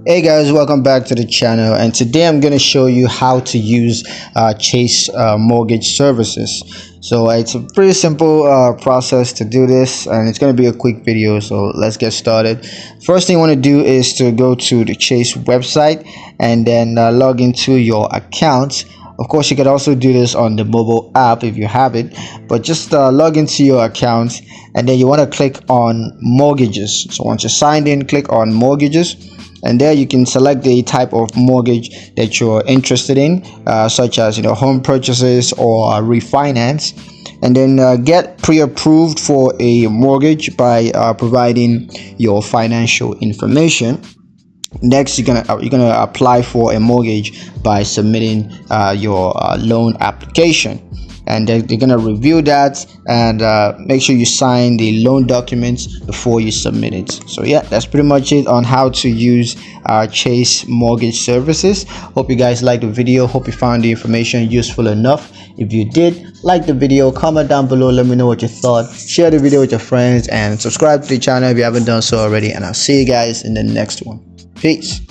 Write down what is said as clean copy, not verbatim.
Hey guys, welcome back to the channel, and today I'm going to show you how to use Chase mortgage services. So it's a pretty simple process to do this, and it's going to be a quick video, so let's get started. First thing you want to do is to go to the Chase website and then log into your account. Of course, you could also do this on the mobile app if you have it, but just log into your account and then you want to click on mortgages. So once you're signed in, click on mortgages, and there you can select the type of mortgage that you're interested in, such as home purchases or refinance, and then get pre-approved for a mortgage by providing your financial information. Next, you're gonna apply for a mortgage by submitting your loan application, and they're gonna review that and make sure you sign the loan documents before you submit it. So yeah, that's pretty much it on how to use Chase mortgage services. Hope you guys liked the video. Hope you found the information useful enough. If you did, like the video, comment down below, let me know what you thought, share the video with your friends, and subscribe to the channel if you haven't done so already, and I'll see you guys in the next one. Peace.